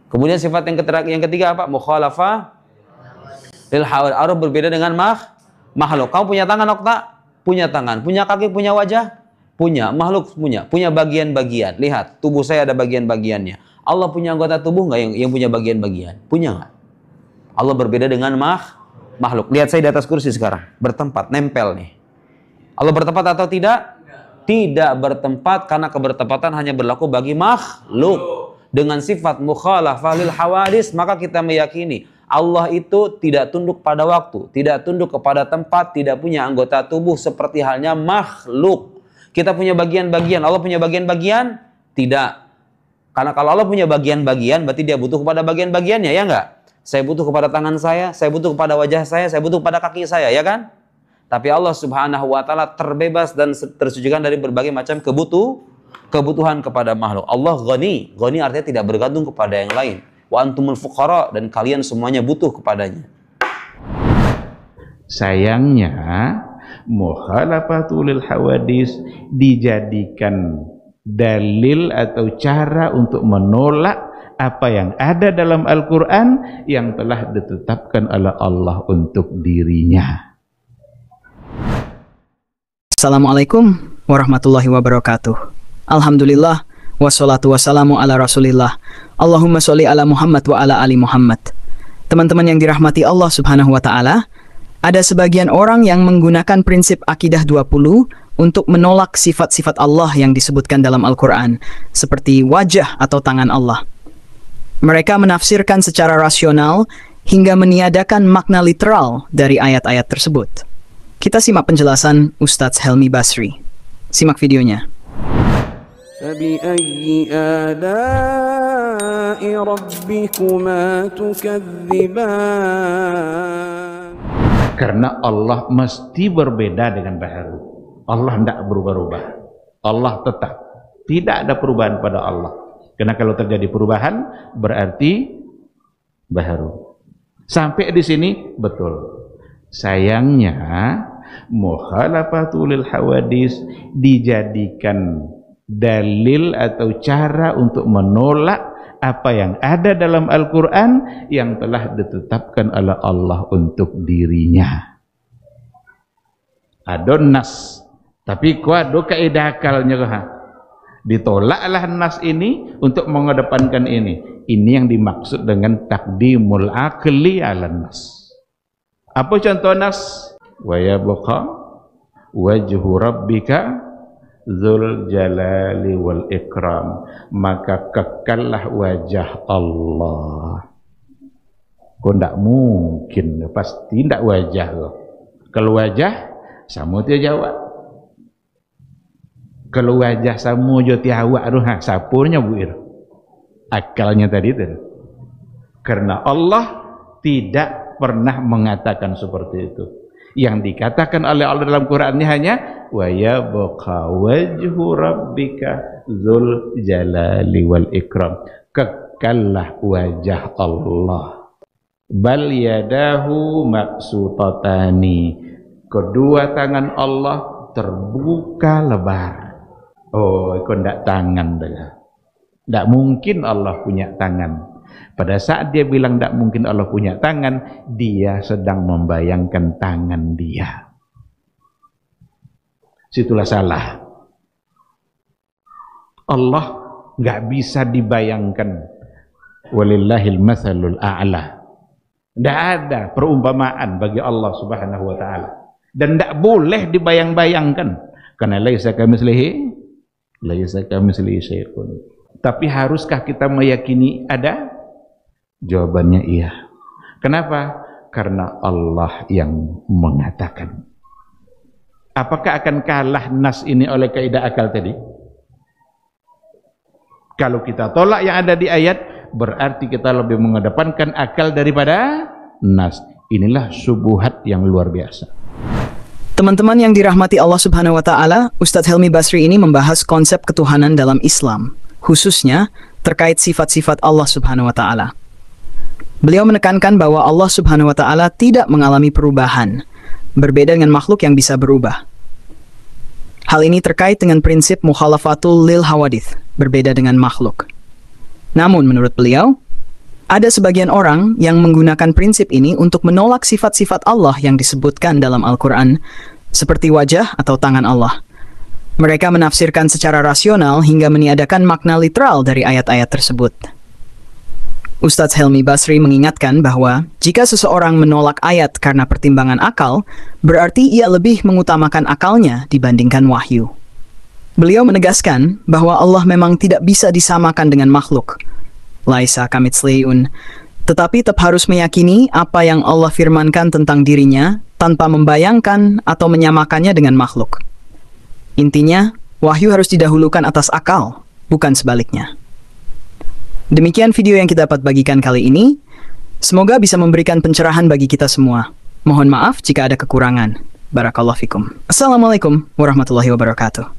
Kemudian sifat yang ketiga apa? Mukhalafah lil hawadits. Allah berbeda dengan makhluk. Kamu punya tangan, Okta? Punya tangan. Punya kaki, punya wajah? Punya. Makhluk punya. Punya bagian-bagian. Lihat, tubuh saya ada bagian-bagiannya. Allah punya anggota tubuh nggak yang punya bagian-bagian? Punya nggak? Allah berbeda dengan makhluk. Lihat saya di atas kursi sekarang. Bertempat, nempel nih. Allah bertempat atau tidak? Tidak bertempat, karena kebertempatan hanya berlaku bagi makhluk. Dengan sifat mukhalafah lil hawadits, maka kita meyakini Allah itu tidak tunduk pada waktu, tidak tunduk kepada tempat, tidak punya anggota tubuh seperti halnya makhluk. Kita punya bagian-bagian, Allah punya bagian-bagian? Tidak. Karena kalau Allah punya bagian-bagian, berarti dia butuh kepada bagian-bagiannya, ya enggak? Saya butuh kepada tangan saya butuh kepada wajah saya butuh kepada kaki saya, ya kan? Tapi Allah Subhanahu wa taala terbebas dan tersucikan dari berbagai macam kebutuhan kepada makhluk. Allah ghani. Ghani artinya tidak bergantung kepada yang lain. Wa antumul fuqara, dan kalian semuanya butuh kepadanya. Sayangnya mukhalafatul hawadits dijadikan dalil atau cara untuk menolak apa yang ada dalam Al-Quran yang telah ditetapkan oleh Allah untuk dirinya. Assalamualaikum warahmatullahi wabarakatuh. Alhamdulillah, wassalatu wassalamu ala rasulillah. Allahumma sholli ala Muhammad wa ala ali Muhammad. Teman-teman yang dirahmati Allah subhanahu wa ta'ala, ada sebagian orang yang menggunakan prinsip akidah 20 untuk menolak sifat-sifat Allah yang disebutkan dalam Al-Quran, seperti wajah atau tangan Allah. Mereka menafsirkan secara rasional hingga meniadakan makna literal dari ayat-ayat tersebut. Kita simak penjelasan Ustadz Helmi Basri. Simak videonya. فَبِأَيِّ آلَاءِ رَبِّكُمَا تُكَذِّبَانِ. Karena Allah mesti berbeda dengan baharu. Allah tidak berubah-ubah. Allah tetap. Tidak ada perubahan pada Allah. Karena kalau terjadi perubahan berarti baharu. Sampai di sini betul. Sayangnya mukhalafatul hawadits dijadikan dalil atau cara untuk menolak apa yang ada dalam Al-Quran yang telah ditetapkan oleh Allah untuk dirinya. Ada nas, tapi kau ada kaidah akalnya. Ditolaklah nas ini untuk mengedepankan ini. Ini yang dimaksud dengan taqdimul aqli ala nas. Apa contoh nas? Wa yabqa wajhu rabbika dzul jalali wal ikram, maka kekallah wajah Allah. Kau tidak mungkin, pasti tidak wajah. Kalau wajah sama dia jawab. Kalau wajah sama jo tiawak tu, sapurnya buir. Akalnya tadi itu. Karena Allah tidak pernah mengatakan seperti itu. Yang dikatakan oleh Allah dalam Quran ini hanya wa yabqa wajhu rabbika dzul jalali wal ikram, kekallah wajah Allah. Bal yadahu mabsutatani, kedua tangan Allah terbuka lebar. Oh, itu tidak tangan dah. Tidak mungkin Allah punya tangan. Pada saat dia bilang tidak mungkin Allah punya tangan, dia sedang membayangkan tangan dia. Situlah salah. Allah nggak bisa dibayangkan. Walillahil matsalul a'la. Tidak ada perumpamaan bagi Allah Subhanahu wa taala. Dan tidak boleh dibayang-bayangkan. Karena laisa kamitslihi syai'un. Tapi haruskah kita meyakini ada? Jawabannya iya. Kenapa? Karena Allah yang mengatakan. Apakah akan kalah nas ini oleh kaidah akal tadi? Kalau kita tolak yang ada di ayat, berarti kita lebih mengedepankan akal daripada nas. Inilah syubhat yang luar biasa. Teman-teman yang dirahmati Allah Subhanahu wa taala, Ustadz Helmi Basri ini membahas konsep ketuhanan dalam Islam, khususnya terkait sifat-sifat Allah Subhanahu wa taala. Beliau menekankan bahwa Allah Subhanahu wa taala tidak mengalami perubahan, berbeda dengan makhluk yang bisa berubah. Hal ini terkait dengan prinsip mukhalafatul lil hawadits, berbeda dengan makhluk. Namun menurut beliau, Ada sebagian orang yang menggunakan prinsip ini untuk menolak sifat-sifat Allah yang disebutkan dalam Al-Quran, seperti wajah atau tangan Allah. Mereka menafsirkan secara rasional hingga meniadakan makna literal dari ayat-ayat tersebut. Ustadz Helmi Basri mengingatkan bahwa jika seseorang menolak ayat karena pertimbangan akal, berarti ia lebih mengutamakan akalnya dibandingkan wahyu. Beliau menegaskan bahwa Allah memang tidak bisa disamakan dengan makhluk. Laisa kamitsliun, tetapi tetap harus meyakini apa yang Allah firmankan tentang dirinya tanpa membayangkan atau menyamakannya dengan makhluk. Intinya, wahyu harus didahulukan atas akal, bukan sebaliknya. Demikian video yang kita dapat bagikan kali ini. Semoga bisa memberikan pencerahan bagi kita semua. Mohon maaf jika ada kekurangan. Barakallahu fikum. Assalamualaikum warahmatullahi wabarakatuh.